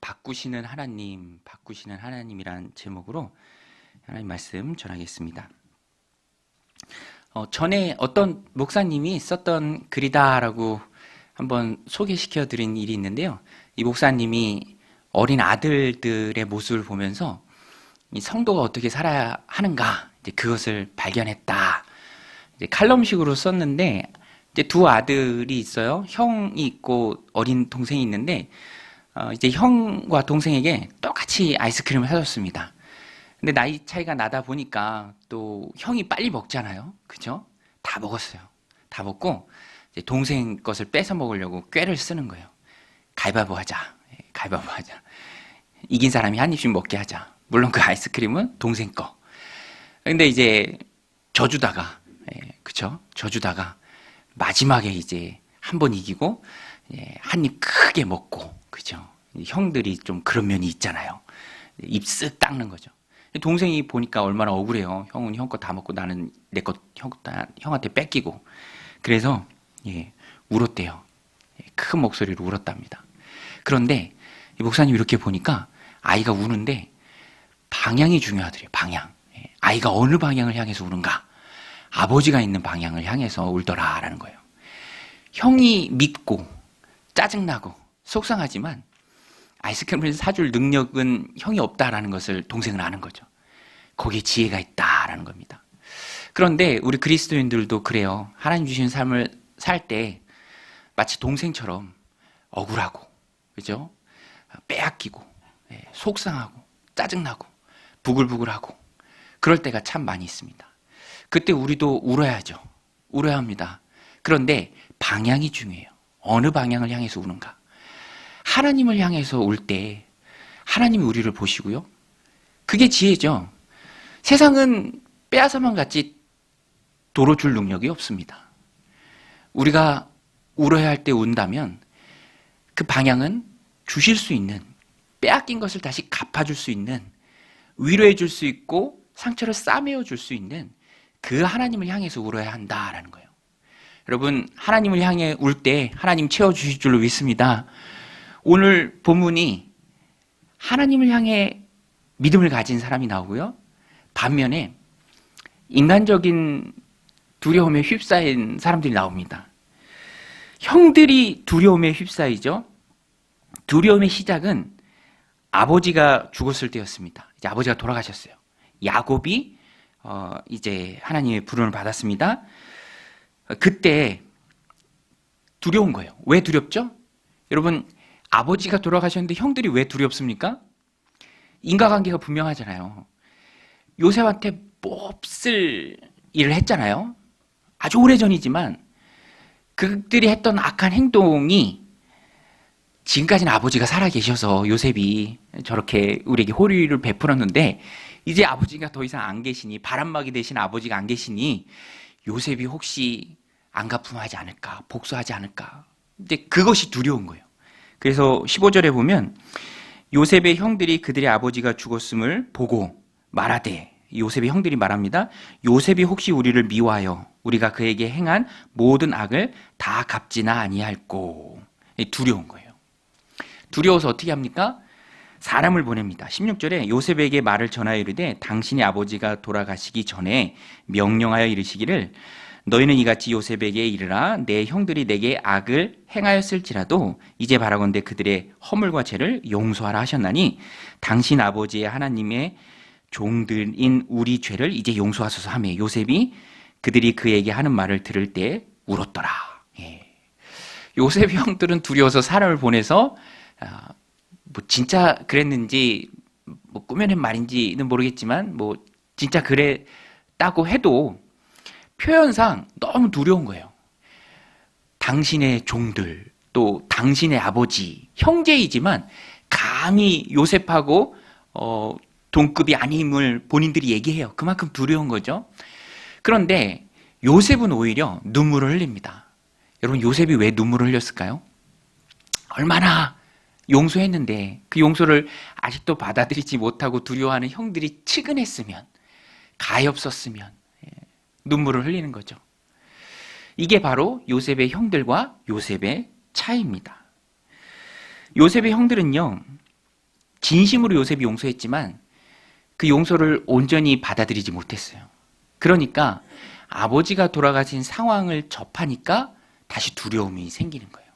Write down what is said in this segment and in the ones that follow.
바꾸시는 하나님, 바꾸시는 하나님이란 제목으로 하나님 말씀 전하겠습니다. 전에 어떤 목사님이 썼던 글이다라고 한번 소개시켜 드린 일이 있는데요. 이 목사님이 어린 아들들의 모습을 보면서 이 성도가 어떻게 살아야 하는가, 이제 그것을 발견했다. 이제 칼럼식으로 썼는데, 이제 두 아들이 있어요. 형이 있고 어린 동생이 있는데, 이제 형과 동생에게 똑같이 아이스크림을 사줬습니다. 근데 나이 차이가 나다 보니까 또 형이 빨리 먹잖아요. 그죠? 다 먹었어요. 다 먹고 이제 동생 것을 뺏어 먹으려고 꾀를 쓰는 거예요. 가위바위보 하자. 가위바위보 하자. 이긴 사람이 한 입씩 먹게 하자. 물론 그 아이스크림은 동생 거. 근데 이제 져주다가, 그쵸? 져주다가 마지막에 이제 한 번 이기고 한 입 크게 먹고, 그죠? 형들이 좀 그런 면이 있잖아요. 입 쓱 닦는 거죠. 동생이 보니까 얼마나 억울해요. 형은 형 거 다 먹고 나는 내 거 형한테 뺏기고. 그래서 울었대요. 큰 목소리로 울었답니다. 그런데 이 목사님 이렇게 보니까 아이가 우는데 방향이 중요하더래요. 방향. 아이가 어느 방향을 향해서 우는가? 아버지가 있는 방향을 향해서 울더라라는 거예요. 형이 밉고 짜증나고 속상하지만 아이스크림을 사줄 능력은 형이 없다라는 것을 동생은 아는 거죠. 거기에 지혜가 있다라는 겁니다. 그런데 우리 그리스도인들도 그래요. 하나님 주신 삶을 살 때 마치 동생처럼 억울하고, 그죠? 빼앗기고, 속상하고, 짜증나고, 부글부글하고, 그럴 때가 참 많이 있습니다. 그때 우리도 울어야죠. 울어야 합니다. 그런데 방향이 중요해요. 어느 방향을 향해서 우는가? 하나님을 향해서 울 때 하나님이 우리를 보시고요. 그게 지혜죠. 세상은 빼앗아만 같이 도로 줄 능력이 없습니다. 우리가 울어야 할 때 운다면 그 방향은 주실 수 있는, 빼앗긴 것을 다시 갚아줄 수 있는, 위로해 줄 수 있고 상처를 싸매어 줄 수 있는 그 하나님을 향해서 울어야 한다라는 거예요. 여러분, 하나님을 향해 울 때 하나님 채워주실 줄로 믿습니다. 오늘 본문이 하나님을 향해 믿음을 가진 사람이 나오고요. 반면에 인간적인 두려움에 휩싸인 사람들이 나옵니다. 형들이 두려움에 휩싸이죠. 두려움의 시작은 아버지가 죽었을 때였습니다. 이제 아버지가 돌아가셨어요. 야곱이 이제 하나님의 부름을 받았습니다. 그때 두려운 거예요. 왜 두렵죠? 여러분, 아버지가 돌아가셨는데 형들이 왜 두렵습니까? 인과관계가 분명하잖아요. 요셉한테 몹쓸 일을 했잖아요. 아주 오래전이지만 그들이 했던 악한 행동이 지금까지는 아버지가 살아계셔서 요셉이 저렇게 우리에게 호의를 베풀었는데 이제 아버지가 더 이상 안 계시니, 바람막이 되신 아버지가 안 계시니 요셉이 혹시 안갚음하지 않을까, 복수하지 않을까. 이제 그것이 두려운 거예요. 그래서 15절에 보면 요셉의 형들이 그들의 아버지가 죽었음을 보고 말하되, 요셉의 형들이 말합니다. 요셉이 혹시 우리를 미워하여 우리가 그에게 행한 모든 악을 다 갚지나 아니할꼬. 두려운 거예요. 두려워서 어떻게 합니까? 사람을 보냅니다. 16절에 요셉에게 말을 전하여 이르되 당신의 아버지가 돌아가시기 전에 명령하여 이르시기를 너희는 이같이 요셉에게 이르라 내 형들이 내게 악을 행하였을지라도 이제 바라건대 그들의 허물과 죄를 용서하라 하셨나니 당신 아버지의 하나님의 종들인 우리 죄를 이제 용서하소서 하며 요셉이 그들이 그에게 하는 말을 들을 때 울었더라. 요셉 형들은 두려워서 사람을 보내서 뭐 진짜 그랬는지 뭐 꾸며낸 말인지는 모르겠지만 뭐 진짜 그랬다고 해도 표현상 너무 두려운 거예요. 당신의 종들, 또 당신의 아버지, 형제이지만 감히 요셉하고 동급이 아님을 본인들이 얘기해요. 그만큼 두려운 거죠. 그런데 요셉은 오히려 눈물을 흘립니다. 여러분, 요셉이 왜 눈물을 흘렸을까요? 얼마나 용서했는데 그 용서를 아직도 받아들이지 못하고 두려워하는 형들이 측은했으면, 가엾었으면 눈물을 흘리는 거죠. 이게 바로 요셉의 형들과 요셉의 차이입니다. 요셉의 형들은요, 진심으로 요셉이 용서했지만 그 용서를 온전히 받아들이지 못했어요. 그러니까 아버지가 돌아가신 상황을 접하니까 다시 두려움이 생기는 거예요.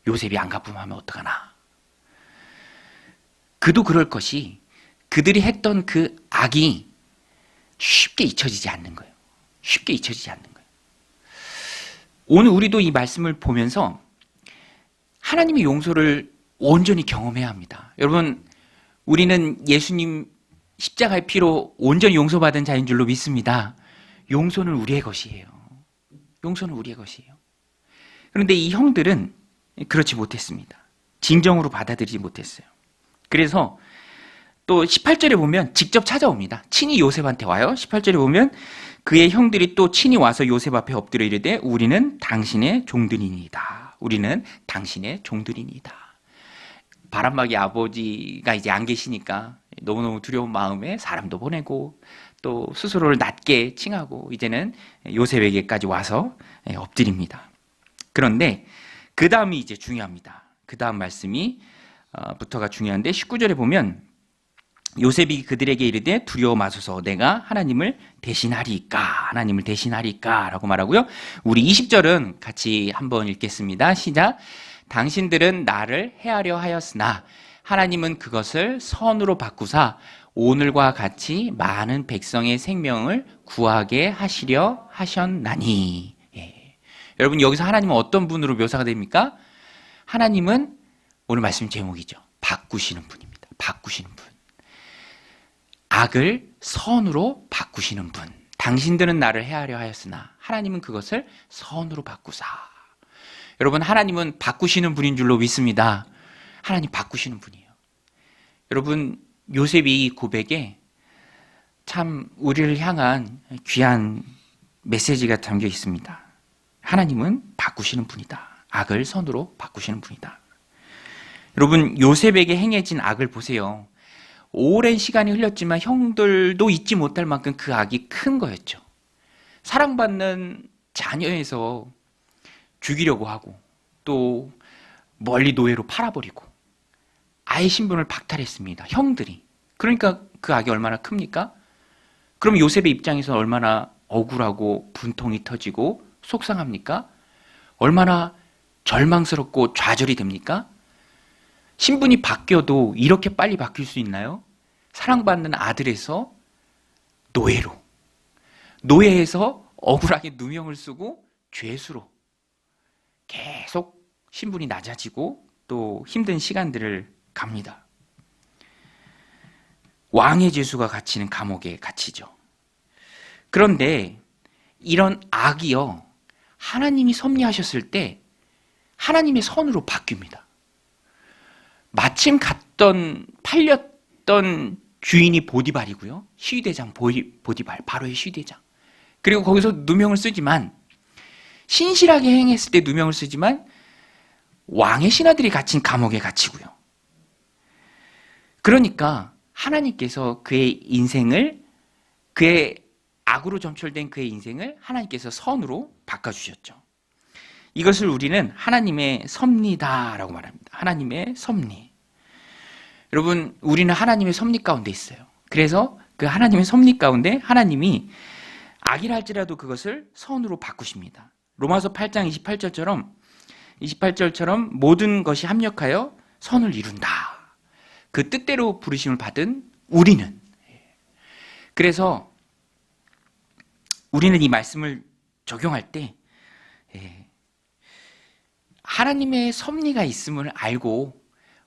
요셉이 안 갚으면 어떡하나. 그도 그럴 것이 그들이 했던 그 악이 쉽게 잊혀지지 않는 거예요. 쉽게 잊혀지지 않는 거예요. 오늘 우리도 이 말씀을 보면서 하나님의 용서를 온전히 경험해야 합니다. 여러분, 우리는 예수님 십자가의 피로 온전히 용서받은 자인 줄로 믿습니다. 용서는 우리의 것이에요. 용서는 우리의 것이에요. 그런데 이 형들은 그렇지 못했습니다. 진정으로 받아들이지 못했어요. 그래서 또 18절에 보면 직접 찾아옵니다. 친히 요셉한테 와요. 18절에 보면 그의 형들이 또 친히 와서 요셉 앞에 엎드려 이르되 우리는 당신의 종들이니이다. 우리는 당신의 종들이니이다. 바람막이 아버지가 이제 안 계시니까 너무너무 두려운 마음에 사람도 보내고 또 스스로를 낮게 칭하고 이제는 요셉에게까지 와서 엎드립니다. 그런데 그 다음이 이제 중요합니다. 그 다음 말씀이 부터가 중요한데 19절에 보면 요셉이 그들에게 이르되 두려워 마소서 내가 하나님을 대신하리까 라고 말하고요. 우리 20절은 같이 한번 읽겠습니다. 시작. 당신들은 나를 해하려 하였으나 하나님은 그것을 선으로 바꾸사 오늘과 같이 많은 백성의 생명을 구하게 하시려 하셨나니. 예. 여러분 여기서 하나님은 어떤 분으로 묘사가 됩니까? 하나님은 오늘 말씀 제목이죠. 바꾸시는 분입니다. 바꾸시는 분. 악을 선으로 바꾸시는 분. 당신들은 나를 해하려 하였으나 하나님은 그것을 선으로 바꾸사. 여러분 하나님은 바꾸시는 분인 줄로 믿습니다. 하나님 바꾸시는 분이에요. 여러분 요셉이 이 고백에 참 우리를 향한 귀한 메시지가 담겨 있습니다. 하나님은 바꾸시는 분이다. 악을 선으로 바꾸시는 분이다. 여러분 요셉에게 행해진 악을 보세요. 오랜 시간이 흘렸지만 형들도 잊지 못할 만큼 그 악이 큰 거였죠. 사랑받는 자녀에서 죽이려고 하고 또 멀리 노예로 팔아버리고 아예 신분을 박탈했습니다. 형들이. 그러니까 그 악이 얼마나 큽니까? 그럼 요셉의 입장에서 얼마나 억울하고 분통이 터지고 속상합니까? 얼마나 절망스럽고 좌절이 됩니까? 신분이 바뀌어도 이렇게 빨리 바뀔 수 있나요? 사랑받는 아들에서 노예로, 노예에서 억울하게 누명을 쓰고 죄수로 계속 신분이 낮아지고 또 힘든 시간들을 갑니다. 왕의 죄수가 갇히는 감옥에 갇히죠. 그런데 이런 악이요, 하나님이 섭리하셨을 때 하나님의 선으로 바뀝니다. 마침 팔렸던 주인이 보디발이고요. 시위대장 보디발, 바로의 시위대장. 그리고 거기서 누명을 쓰지만 신실하게 행했을 때 누명을 쓰지만 왕의 신하들이 갇힌 감옥에 갇히고요. 그러니까 하나님께서 그의 악으로 점철된 그의 인생을 하나님께서 선으로 바꿔주셨죠. 이것을 우리는 하나님의 섭리다라고 말합니다. 하나님의 섭리. 여러분, 우리는 하나님의 섭리 가운데 있어요. 그래서 그 하나님의 섭리 가운데 하나님이 악이라 할지라도 그것을 선으로 바꾸십니다. 로마서 8장 28절처럼 모든 것이 합력하여 선을 이룬다. 그 뜻대로 부르심을 받은 우리는. 그래서 우리는 이 말씀을 적용할 때 하나님의 섭리가 있음을 알고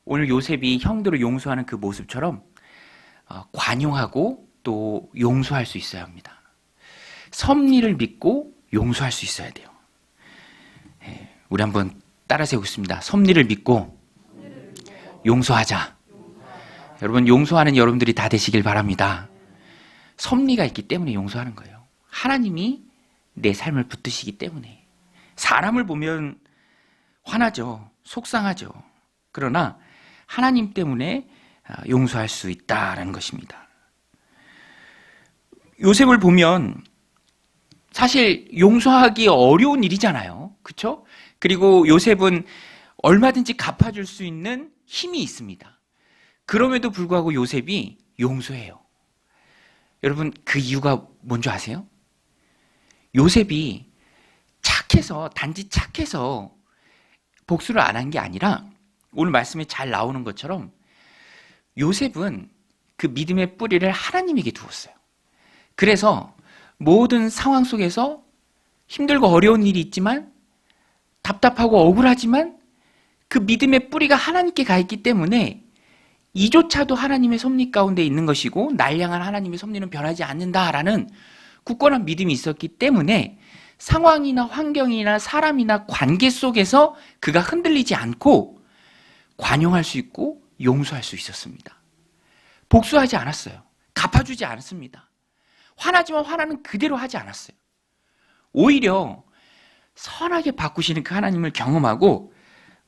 오늘 요셉이 형들을 용서하는 그 모습처럼 관용하고 또 용서할 수 있어야 합니다. 섭리를 믿고 용서할 수 있어야 돼요. 우리 한번 따라 세우겠습니다. 섭리를 믿고 용서하자. 여러분, 용서하는 여러분들이 다 되시길 바랍니다. 섭리가 있기 때문에 용서하는 거예요. 하나님이 내 삶을 붙드시기 때문에. 사람을 보면 화나죠. 속상하죠. 그러나 하나님 때문에 용서할 수 있다라는 것입니다. 요셉을 보면 사실 용서하기 어려운 일이잖아요. 그렇죠? 그리고 요셉은 얼마든지 갚아줄 수 있는 힘이 있습니다. 그럼에도 불구하고 요셉이 용서해요. 여러분, 그 이유가 뭔지 아세요? 요셉이 착해서, 단지 착해서 복수를 안 한 게 아니라 오늘 말씀에 잘 나오는 것처럼 요셉은 그 믿음의 뿌리를 하나님에게 두었어요. 그래서 모든 상황 속에서 힘들고 어려운 일이 있지만 답답하고 억울하지만 그 믿음의 뿌리가 하나님께 가 있기 때문에 이조차도 하나님의 섭리 가운데 있는 것이고 날 향한 하나님의 섭리는 변하지 않는다라는 굳건한 믿음이 있었기 때문에 상황이나 환경이나 사람이나 관계 속에서 그가 흔들리지 않고 관용할 수 있고 용서할 수 있었습니다. 복수하지 않았어요. 갚아주지 않았습니다. 화나지만 화나는 그대로 하지 않았어요. 오히려 선하게 바꾸시는 그 하나님을 경험하고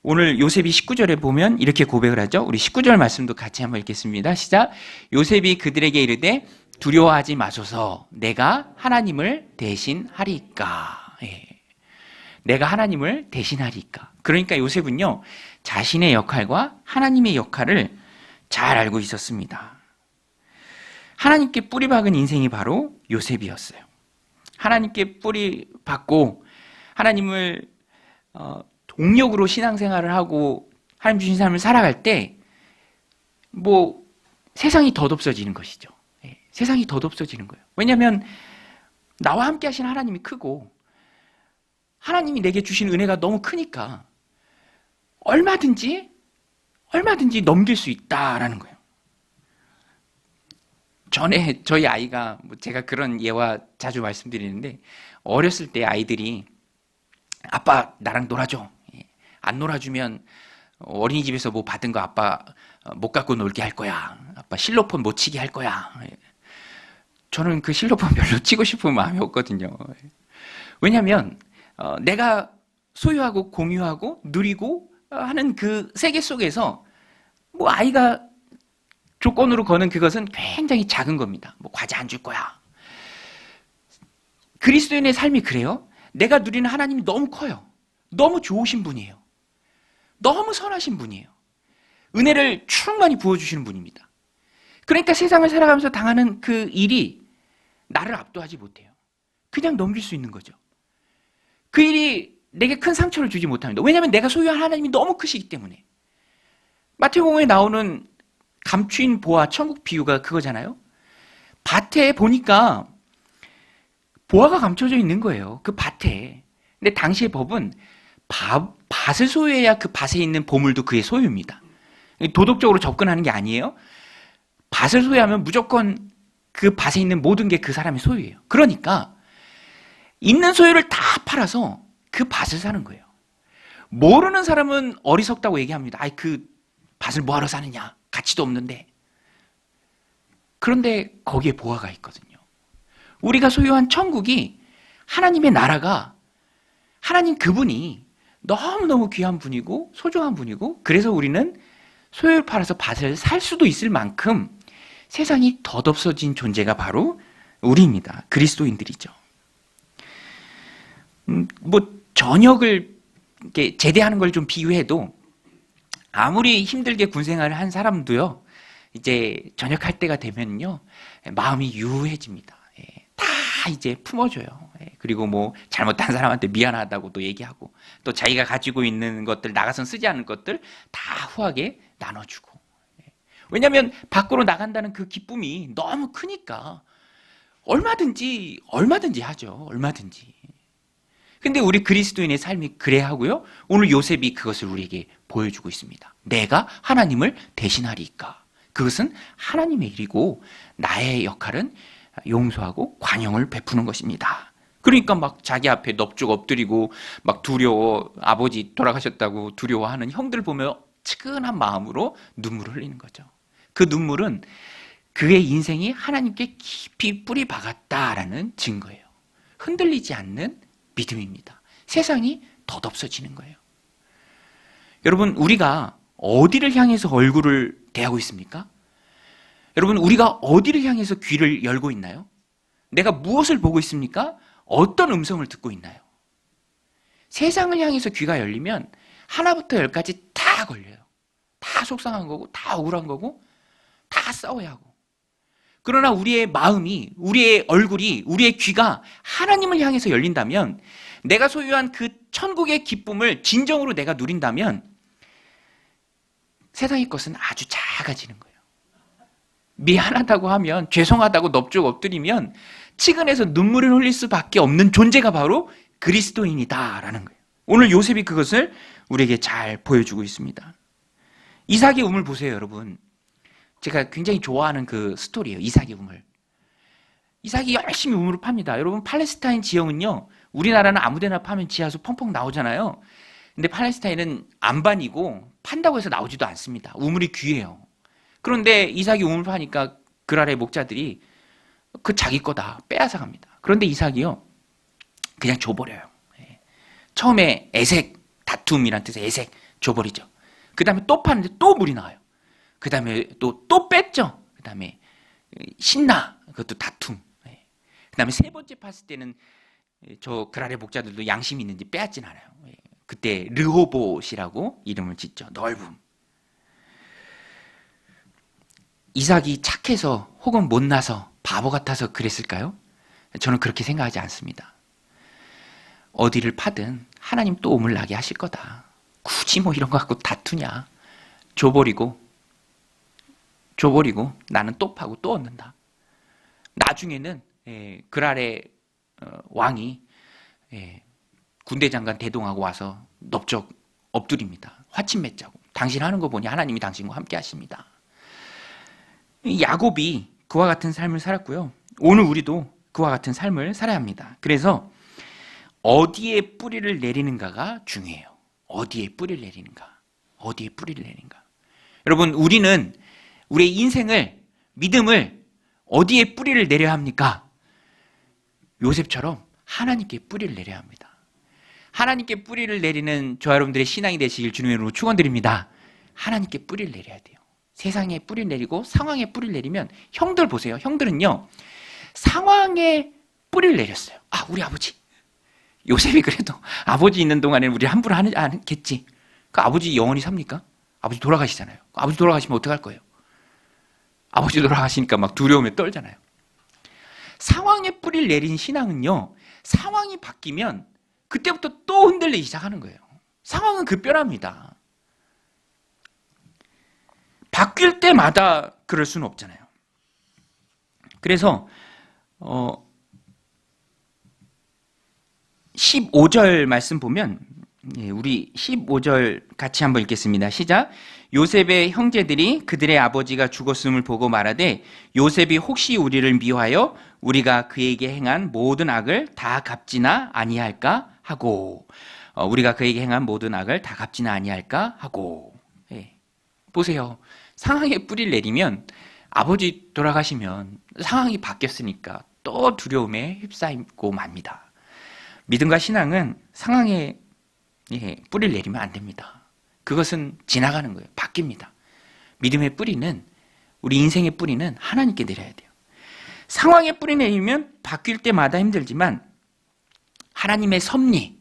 오늘 요셉이 19절에 보면 이렇게 고백을 하죠. 우리 19절 말씀도 같이 한번 읽겠습니다. 시작. 요셉이 그들에게 이르되 두려워하지 마소서 내가 하나님을 대신하리이까. 예. 내가 하나님을 대신하리이까. 그러니까 요셉은요 자신의 역할과 하나님의 역할을 잘 알고 있었습니다. 하나님께 뿌리 박은 인생이 바로 요셉이었어요. 하나님께 뿌리 박고 하나님을 동력으로 신앙생활을 하고 하나님 주신 삶을 살아갈 때 뭐 세상이 덧없어지는 것이죠. 예, 세상이 덧없어지는 거예요. 왜냐하면 나와 함께 하신 하나님이 크고 하나님이 내게 주신 은혜가 너무 크니까 얼마든지 넘길 수 있다라는 거예요. 전에 저희 아이가 제가 그런 예와 자주 말씀드리는데 어렸을 때 아이들이 아빠 나랑 놀아줘. 안 놀아주면 어린이집에서 뭐 받은 거 아빠 못 갖고 놀게 할 거야. 아빠 실로폰 못 치게 할 거야. 저는 그 실로폰 별로 치고 싶은 마음이 없거든요. 왜냐하면 내가 소유하고 공유하고 누리고 하는 그 세계 속에서 뭐 아이가 조건으로 거는 그것은 굉장히 작은 겁니다. 뭐 과자 안 줄 거야. 그리스도인의 삶이 그래요. 내가 누리는 하나님이 너무 커요. 너무 좋으신 분이에요. 너무 선하신 분이에요. 은혜를 충만히 부어주시는 분입니다. 그러니까 세상을 살아가면서 당하는 그 일이 나를 압도하지 못해요. 그냥 넘길 수 있는 거죠. 그 일이 내게 큰 상처를 주지 못합니다. 왜냐하면 내가 소유한 하나님이 너무 크시기 때문에. 마태복음에 나오는 감추인 보화 천국 비유가 그거잖아요. 밭에 보니까 보화가 감춰져 있는 거예요. 그 밭에. 근데 당시의 법은 밭을 소유해야 그 밭에 있는 보물도 그의 소유입니다. 도덕적으로 접근하는 게 아니에요. 밭을 소유하면 무조건 그 밭에 있는 모든 게 그 사람의 소유예요. 그러니까 있는 소유를 다 팔아서 그 밭을 사는 거예요. 모르는 사람은 어리석다고 얘기합니다. 아이 그 밭을 뭐하러 사느냐. 가치도 없는데. 그런데 거기에 보화가 있거든요. 우리가 소유한 천국이 하나님의 나라가 하나님 그분이 너무너무 귀한 분이고 소중한 분이고 그래서 우리는 소유를 팔아서 밭을 살 수도 있을 만큼 세상이 덧없어진 존재가 바로 우리입니다. 그리스도인들이죠. 뭐 저녁을 이렇게 제대하는 걸 좀 비유해도 아무리 힘들게 군생활을 한 사람도요 이제 저녁할 때가 되면요 마음이 유해집니다. 다 이제 품어줘요. 그리고 뭐 잘못한 사람한테 미안하다고 또 얘기하고 또 자기가 가지고 있는 것들 나가선 쓰지 않은 것들 다 후하게 나눠주고. 왜냐하면 밖으로 나간다는 그 기쁨이 너무 크니까 얼마든지 하죠. 얼마든지. 근데 우리 그리스도인의 삶이 그래야 하고요. 오늘 요셉이 그것을 우리에게 보여주고 있습니다. 내가 하나님을 대신하리이까. 그것은 하나님의 일이고 나의 역할은 용서하고 관용을 베푸는 것입니다. 그러니까 막 자기 앞에 넙죽 엎드리고 막 두려워 아버지 돌아가셨다고 두려워하는 형들 보며 측은한 마음으로 눈물을 흘리는 거죠. 그 눈물은 그의 인생이 하나님께 깊이 뿌리 박았다라는 증거예요. 흔들리지 않는 믿음입니다. 세상이 덧없어지는 거예요. 여러분 우리가 어디를 향해서 얼굴을 대하고 있습니까? 여러분 우리가 어디를 향해서 귀를 열고 있나요? 내가 무엇을 보고 있습니까? 어떤 음성을 듣고 있나요? 세상을 향해서 귀가 열리면 하나부터 열까지 다 걸려요. 다 속상한 거고 다 억울한 거고 다 싸워야 하고. 그러나 우리의 마음이, 우리의 얼굴이, 우리의 귀가 하나님을 향해서 열린다면, 내가 소유한 그 천국의 기쁨을 진정으로 내가 누린다면 세상의 것은 아주 작아지는 거예요. 미안하다고 하면, 죄송하다고 넙죽 엎드리면 치근해서 눈물을 흘릴 수밖에 없는 존재가 바로 그리스도인이다라는 거예요. 오늘 요셉이 그것을 우리에게 잘 보여주고 있습니다. 이삭의 우물 보세요, 여러분. 제가 굉장히 좋아하는 그 스토리예요, 이삭의 우물. 이삭이 열심히 우물을 팝니다. 여러분, 팔레스타인 지형은요, 우리나라는 아무데나 파면 지하수 펑펑 나오잖아요. 근데 팔레스타인은 안반이고 판다고 해서 나오지도 않습니다. 우물이 귀해요. 그런데 이삭이 우물 파니까 그랄의 목자들이 그 자기 거다 빼앗아 갑니다. 그런데 이삭이요, 그냥 줘버려요. 처음에 애색, 다툼이란 뜻의 애색 줘버리죠. 그 다음에 또 파는데 또 물이 나와요. 그 다음에 또 뺐죠. 그 다음에 신나, 그것도 다툼. 그 다음에 세 번째 팠을 때는 저 그랄의 목자들도 양심이 있는지 빼앗진 않아요. 그때 르호봇이라고 이름을 짓죠. 넓음. 이삭이 착해서 혹은 못나서 바보 같아서 그랬을까요? 저는 그렇게 생각하지 않습니다. 어디를 파든 하나님 또 우물 나게 하실 거다. 굳이 뭐 이런 거 갖고 다투냐. 줘버리고 나는 또 파고 또 얻는다. 나중에는 그랄의 왕이 군대 장관 대동하고 와서 넙적 엎드립니다. 화침 맺자고. 당신 하는 거 보니 하나님이 당신과 함께 하십니다. 야곱이 그와 같은 삶을 살았고요. 오늘 우리도 그와 같은 삶을 살아야 합니다. 그래서 어디에 뿌리를 내리는가가 중요해요. 어디에 뿌리를 내리는가. 어디에 뿌리를 내리는가. 여러분, 우리는 우리의 인생을, 믿음을 어디에 뿌리를 내려야 합니까? 요셉처럼 하나님께 뿌리를 내려야 합니다. 하나님께 뿌리를 내리는 저와 여러분들의 신앙이 되시길 주님의 이름으로 축원드립니다. 하나님께 뿌리를 내려야 돼요. 세상에 뿌리를 내리고 상황에 뿌리를 내리면, 형들 보세요. 형들은요, 상황에 뿌리를 내렸어요. 아, 우리 아버지. 요셉이 그래도 아버지 있는 동안에는 우리 함부로 하지 않겠지. 그 아버지 영원히 삽니까? 아버지 돌아가시잖아요. 아버지 돌아가시면 어떡할 거예요? 아버지 돌아가시니까 막 두려움에 떨잖아요. 상황에 뿌리를 내린 신앙은요, 상황이 바뀌면 그때부터 또 흔들리기 시작하는 거예요. 상황은 급변합니다. 바뀔 때마다 그럴 수는 없잖아요. 그래서 15절 말씀 보면, 우리 15절 같이 한번 읽겠습니다. 시작. 요셉의 형제들이 그들의 아버지가 죽었음을 보고 말하되 요셉이 혹시 우리를 미워하여 우리가 그에게 행한 모든 악을 다 갚지나 아니할까 하고, 우리가 그에게 행한 모든 악을 다 갚지나 아니할까 하고. 보세요. 상황에 뿌리를 내리면, 아버지 돌아가시면 상황이 바뀌었으니까 또 두려움에 휩싸이고 맙니다. 믿음과 신앙은 상황에 뿌리를 내리면 안 됩니다. 그것은 지나가는 거예요. 바뀝니다. 믿음의 뿌리는, 우리 인생의 뿌리는 하나님께 내려야 돼요. 상황에 뿌리 내리면 바뀔 때마다 힘들지만 하나님의 섭리,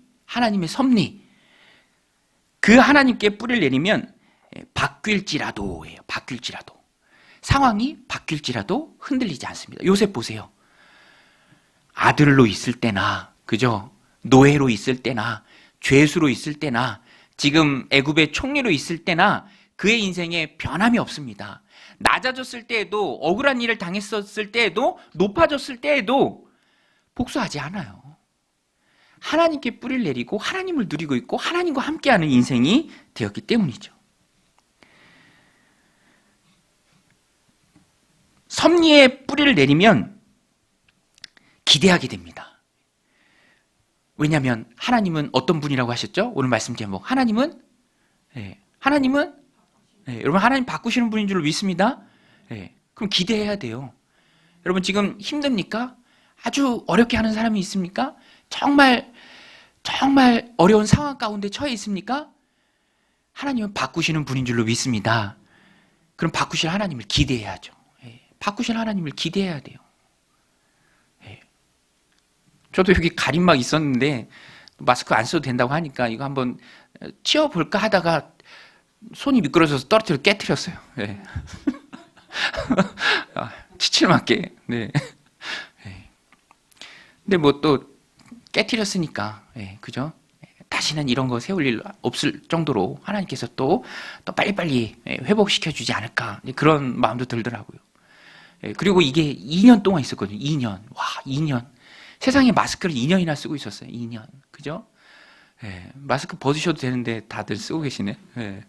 그 하나님께 뿌리를 내리면 바뀔지라도예요. 바뀔지라도. 상황이 바뀔지라도 흔들리지 않습니다. 요셉 보세요. 아들로 있을 때나, 그죠? 노예로 있을 때나, 죄수로 있을 때나, 지금 애굽의 총리로 있을 때나 그의 인생에 변함이 없습니다. 낮아졌을 때에도, 억울한 일을 당했었을 때에도, 높아졌을 때에도 복수하지 않아요. 하나님께 뿌리를 내리고 하나님을 누리고 있고 하나님과 함께하는 인생이 되었기 때문이죠. 섭리에 뿌리를 내리면 기대하게 됩니다. 왜냐하면 하나님은 어떤 분이라고 하셨죠? 오늘 말씀 제목. 하나님은 여러분, 하나님 바꾸시는 분인 줄 믿습니다. 그럼 기대해야 돼요. 여러분, 지금 힘듭니까? 아주 어렵게 하는 사람이 있습니까? 정말 어려운 상황 가운데 처해 있습니까? 하나님은 바꾸시는 분인 줄로 믿습니다. 그럼 바꾸실 하나님을 기대해야죠. 바꾸실 하나님을 기대해야 돼요. 저도 여기 가림막 있었는데 마스크 안 써도 된다고 하니까 이거 한번 치워볼까 하다가 손이 미끄러져서 떨어뜨려 깨트렸어요. 지칠맞게. 네. 네. 근데 뭐 또 깨트렸으니까, 예, 그죠? 다시는 이런 거 세울 일 없을 정도로 하나님께서 또 빨리빨리 회복시켜 주지 않을까 그런 마음도 들더라고요. 예, 그리고 이게 2년 동안 있었거든요. 2년. 와, 2년. 세상에 마스크를 2년이나 쓰고 있었어요. 2년. 그죠? 예, 마스크 벗으셔도 되는데 다들 쓰고 계시네. 예,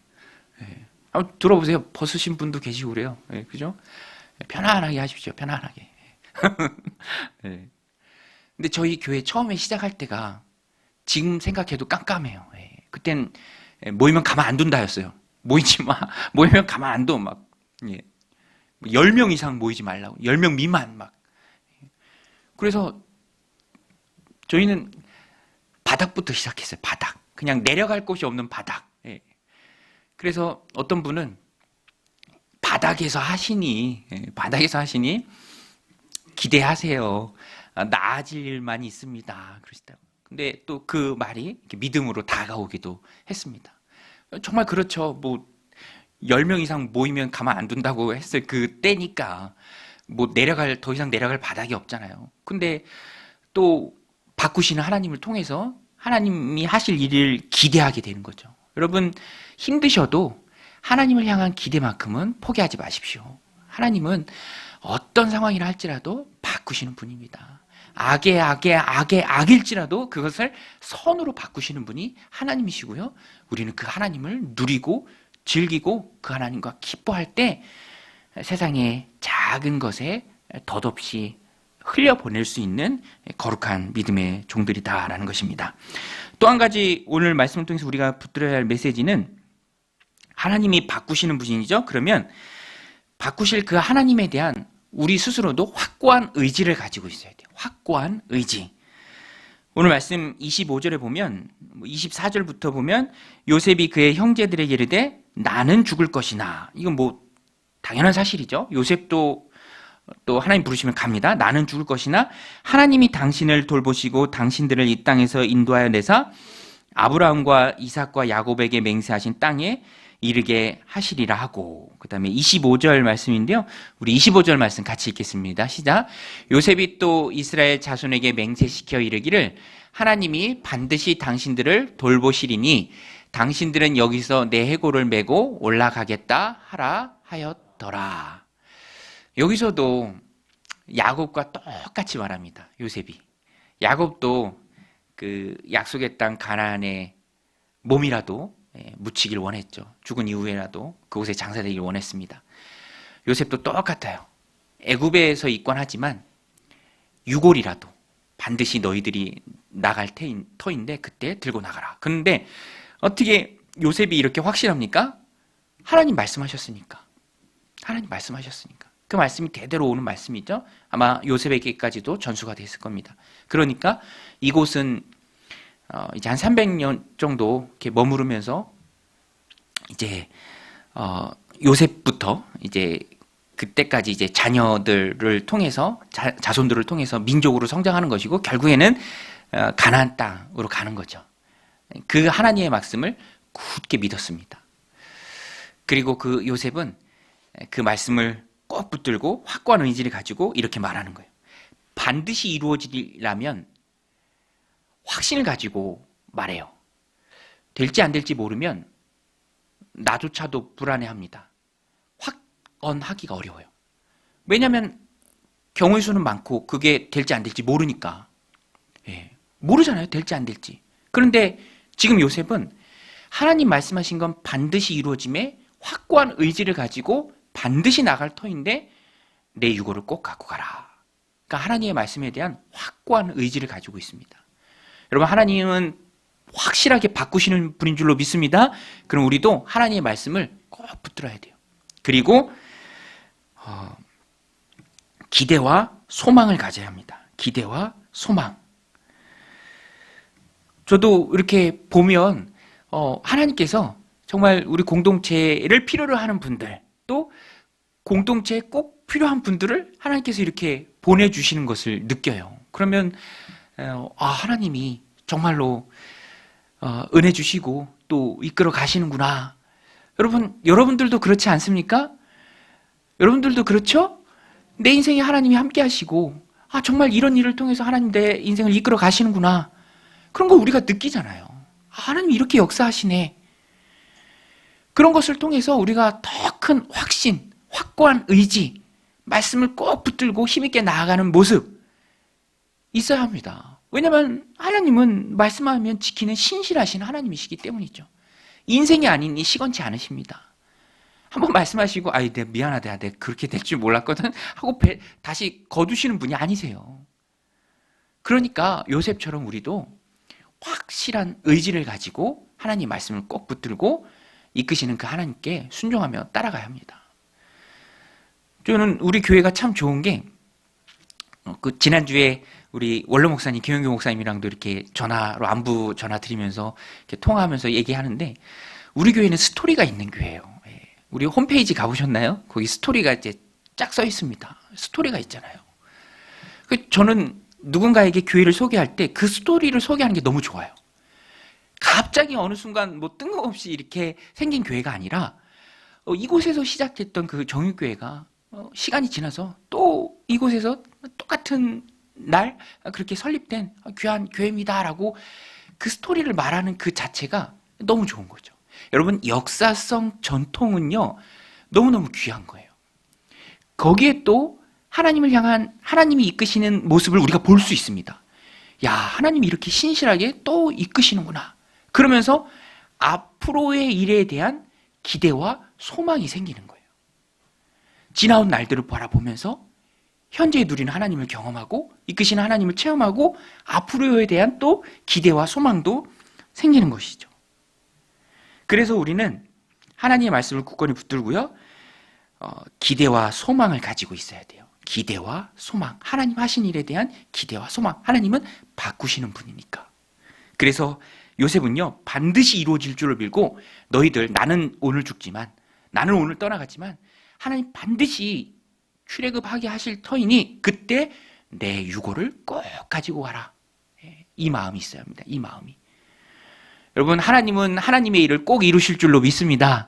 예. 한번 들어보세요. 벗으신 분도 계시고 그래요. 예, 그죠? 편안하게 하십시오. 편안하게. 예. 근데 저희 교회 처음에 시작할 때가 지금 생각해도 깜깜해요. 예. 그땐 모이면 가만 안 둔다였어요. 모이지 마. 모이면 가만 안 둬. 막. 예. 10명 이상 모이지 말라고. 10명 미만 막. 그래서 저희는 바닥부터 시작했어요. 바닥. 그냥 내려갈 곳이 없는 바닥. 예. 그래서 어떤 분은 바닥에서 하시니 기대하세요. 나아질 일만 있습니다. 그러시다고. 근데 또 그 말이 믿음으로 다가오기도 했습니다. 정말 그렇죠. 뭐 10명 이상 모이면 가만 안 둔다고 했을 그 때니까 뭐 더 이상 내려갈 바닥이 없잖아요. 근데 또 바꾸시는 하나님을 통해서 하나님이 하실 일을 기대하게 되는 거죠. 여러분 힘드셔도 하나님을 향한 기대만큼은 포기하지 마십시오. 하나님은 어떤 상황이라 할지라도 바꾸시는 분입니다. 악일지라도 그것을 선으로 바꾸시는 분이 하나님이시고요. 우리는 그 하나님을 누리고 즐기고 그 하나님과 기뻐할 때 세상의 작은 것에 덧없이 흘려보낼 수 있는 거룩한 믿음의 종들이다라는 것입니다. 또 한 가지 오늘 말씀을 통해서 우리가 붙들어야 할 메시지는 하나님이 바꾸시는 분이죠. 그러면 바꾸실 그 하나님에 대한 우리 스스로도 확고한 의지를 가지고 있어야 돼요. 확고한 의지. 오늘 말씀 25절에 보면 24절부터 보면 요셉이 그의 형제들에게 이르되 나는 죽을 것이나. 이건 뭐 당연한 사실이죠. 요셉도 또 하나님 부르시면 갑니다. 나는 죽을 것이나 하나님이 당신을 돌보시고 당신들을 이 땅에서 인도하여 내사 아브라함과 이삭과 야곱에게 맹세하신 땅에 이르게 하시리라 하고, 그 다음에 25절 말씀인데요. 우리 25절 말씀 같이 읽겠습니다. 시작. 요셉이 또 이스라엘 자손에게 맹세시켜 이르기를 하나님이 반드시 당신들을 돌보시리니 당신들은 여기서 내 해골을 메고 올라가겠다 하라 하였더라. 여기서도 야곱과 똑같이 말합니다. 요셉이. 야곱도 그 약속의 땅 가나안의 몸이라도 묻히길 원했죠. 죽은 이후에라도 그곳에 장사되길 원했습니다. 요셉도 똑같아요. 애굽에서 입건하지만 유골이라도 반드시 너희들이 나갈 터인데 그때 들고 나가라. 그런데 어떻게 요셉이 이렇게 확실합니까? 하나님 말씀하셨으니까. 하나님 말씀하셨으니까. 그 말씀이 대대로 오는 말씀이죠. 아마 요셉에게까지도 전수가 됐을 겁니다. 그러니까 이곳은 이제 한 300년 정도 이렇게 머무르면서 이제 요셉부터 이제 그때까지 이제 자녀들을 통해서 자손들을 통해서 민족으로 성장하는 것이고 결국에는 가나안 땅으로 가는 거죠. 그 하나님의 말씀을 굳게 믿었습니다. 그리고 그 요셉은 그 말씀을 꼭 붙들고 확고한 의지를 가지고 이렇게 말하는 거예요. 반드시 이루어지려면 확신을 가지고 말해요. 될지 안 될지 모르면 나조차도 불안해합니다. 확언하기가 어려워요. 왜냐하면 경우의 수는 많고 그게 될지 안 될지 모르니까. 예, 모르잖아요. 될지 안 될지. 그런데 지금 요셉은 하나님 말씀하신 건 반드시 이루어짐에 확고한 의지를 가지고 반드시 나갈 터인데 내 유고를 꼭 갖고 가라. 그러니까 하나님의 말씀에 대한 확고한 의지를 가지고 있습니다. 여러분 하나님은 확실하게 바꾸시는 분인 줄로 믿습니다. 그럼 우리도 하나님의 말씀을 꼭 붙들어야 돼요. 그리고 기대와 소망을 가져야 합니다. 기대와 소망. 저도 이렇게 보면 하나님께서 정말 우리 공동체를 필요로 하는 분들 또 공동체에 꼭 필요한 분들을 하나님께서 이렇게 보내주시는 것을 느껴요. 그러면 하나님이 정말로 은혜 주시고 또 이끌어 가시는구나. 여러분들도 그렇지 않습니까? 여러분들도 그렇죠? 내 인생에 하나님이 함께 하시고, 정말 이런 일을 통해서 하나님 내 인생을 이끌어 가시는구나. 그런 거 우리가 느끼잖아요. 하나님이 이렇게 역사하시네. 그런 것을 통해서 우리가 더 큰 확신, 확고한 의지, 말씀을 꼭 붙들고 힘있게 나아가는 모습 있어야 합니다. 왜냐하면 하나님은 말씀하면 지키는 신실하신 하나님이시기 때문이죠. 인생이 아니니 시건치 않으십니다. 한번 말씀하시고 내가 미안하다, 내가 그렇게 될 줄 몰랐거든 하고 다시 거두시는 분이 아니세요. 그러니까 요셉처럼 우리도 확실한 의지를 가지고 하나님 말씀을 꼭 붙들고 이끄시는 그 하나님께 순종하며 따라가야 합니다. 저는 우리 교회가 참 좋은 게 지난주에 우리 원로 목사님, 김영규 목사님이랑도 이렇게 전화로 안부 전화 드리면서 이렇게 통화하면서 얘기하는데, 우리 교회는 스토리가 있는 교회예요. 우리 홈페이지 가보셨나요? 거기 스토리가 이제 쫙 써 있습니다. 스토리가 있잖아요. 저는 누군가에게 교회를 소개할 때 그 스토리를 소개하는 게 너무 좋아요. 갑자기 어느 순간 뜬금없이 이렇게 생긴 교회가 아니라 이곳에서 시작됐던 그 정육교회가 시간이 지나서 또 이곳에서 똑같은 날 그렇게 설립된 귀한 교회입니다라고 그 스토리를 말하는 그 자체가 너무 좋은 거죠. 여러분, 역사성 전통은요, 너무너무 귀한 거예요. 거기에 또 하나님을 향한 하나님이 이끄시는 모습을 우리가 볼 수 있습니다. 야, 하나님이 이렇게 신실하게 또 이끄시는구나. 그러면서 앞으로의 일에 대한 기대와 소망이 생기는 거예요. 지나온 날들을 바라보면서 현재에 누리는 하나님을 경험하고 이끄시는 하나님을 체험하고 앞으로에 대한 또 기대와 소망도 생기는 것이죠. 그래서 우리는 하나님의 말씀을 굳건히 붙들고요, 기대와 소망을 가지고 있어야 돼요. 기대와 소망, 하나님 하신 일에 대한 기대와 소망. 하나님은 바꾸시는 분이니까. 그래서 요셉은요, 반드시 이루어질 줄을 믿고, 너희들, 나는 오늘 죽지만, 나는 오늘 떠나갔지만 하나님 반드시 출애굽하게 하실 터이니 그때 내 유고를 꼭 가지고 가라. 이 마음이 있어야 합니다. 이 마음이. 여러분, 하나님은 하나님의 일을 꼭 이루실 줄로 믿습니다.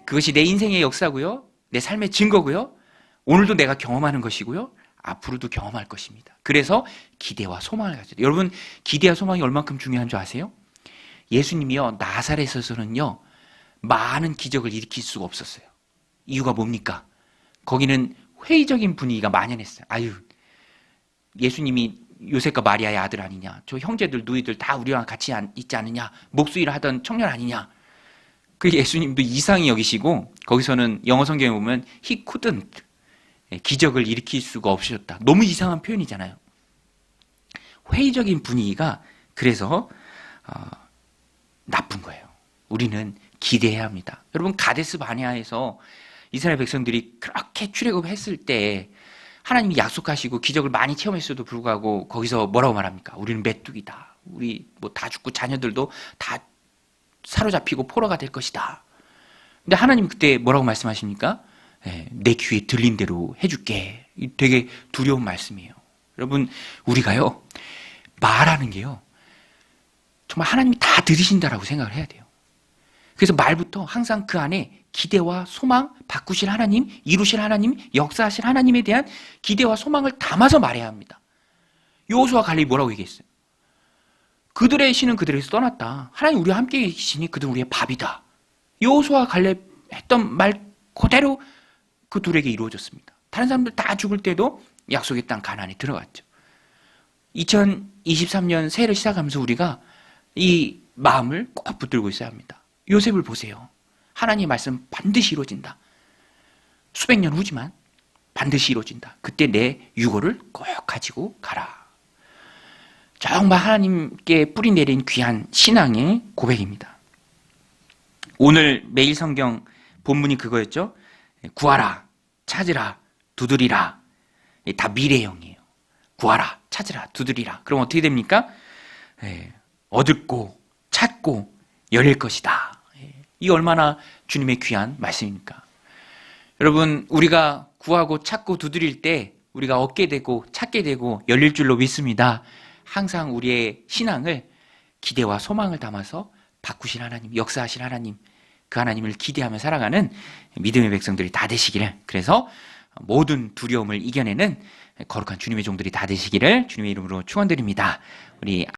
그것이 내 인생의 역사고요, 내 삶의 증거고요, 오늘도 내가 경험하는 것이고요, 앞으로도 경험할 것입니다. 그래서 기대와 소망을 가져야 돼요. 여러분, 기대와 소망이 얼만큼 중요한 줄 아세요? 예수님이요, 나사렛에서는요, 많은 기적을 일으킬 수가 없었어요. 이유가 뭡니까? 거기는 회의적인 분위기가 만연했어요. 예수님이 요셉과 마리아의 아들 아니냐, 저 형제들 누이들 다 우리랑 같이 있지 않느냐, 목수일을 하던 청년 아니냐. 그 예수님도 이상히 여기시고, 거기서는 영어 성경에 보면 he couldn't, 기적을 일으킬 수가 없으셨다. 너무 이상한 표현이잖아요. 회의적인 분위기가 그래서 나쁜 거예요. 우리는 기대해야 합니다. 여러분, 가데스 바네아에서 이스라엘 백성들이 그렇게 출애굽했을 때 하나님이 약속하시고 기적을 많이 체험했어도 불구하고 거기서 뭐라고 말합니까? 우리는 메뚜기다. 우리 다 죽고 자녀들도 다 사로잡히고 포로가 될 것이다. 근데 하나님 그때 뭐라고 말씀하십니까? 내 귀에 들린 대로 해줄게. 되게 두려운 말씀이에요. 여러분, 우리가요, 말하는 게요, 정말 하나님이 다 들으신다라고 생각을 해야 돼요. 그래서 말부터 항상 그 안에 기대와 소망, 바꾸실 하나님, 이루실 하나님, 역사하실 하나님에 대한 기대와 소망을 담아서 말해야 합니다. 여호수아 갈렙이 뭐라고 얘기했어요? 그들의 신은 그들에게서 떠났다. 하나님 우리와 함께 계시니 그들은 우리의 밥이다. 여호수아 갈렙 했던 말 그대로 그 둘에게 이루어졌습니다. 다른 사람들 다 죽을 때도 약속의 땅 가나안에 들어갔죠. 2023년 새해를 시작하면서 우리가 이 마음을 꼭 붙들고 있어야 합니다. 요셉을 보세요. 하나님의 말씀 반드시 이루어진다. 수백 년 후지만 반드시 이루어진다. 그때 내 유고를 꼭 가지고 가라. 정말 하나님께 뿌리 내린 귀한 신앙의 고백입니다. 오늘 매일 성경 본문이 그거였죠. 구하라, 찾으라, 두드리라. 다 미래형이에요. 구하라, 찾으라, 두드리라. 그럼 어떻게 됩니까? 얻고 찾고 열릴 것이다. 이 얼마나 주님의 귀한 말씀입니까? 여러분, 우리가 구하고 찾고 두드릴 때 우리가 얻게 되고 찾게 되고 열릴 줄로 믿습니다. 항상 우리의 신앙을 기대와 소망을 담아서 바꾸신 하나님, 역사하신 하나님, 그 하나님을 기대하며 살아가는 믿음의 백성들이 다 되시기를, 그래서 모든 두려움을 이겨내는 거룩한 주님의 종들이 다 되시기를 주님의 이름으로 축원드립니다. 우리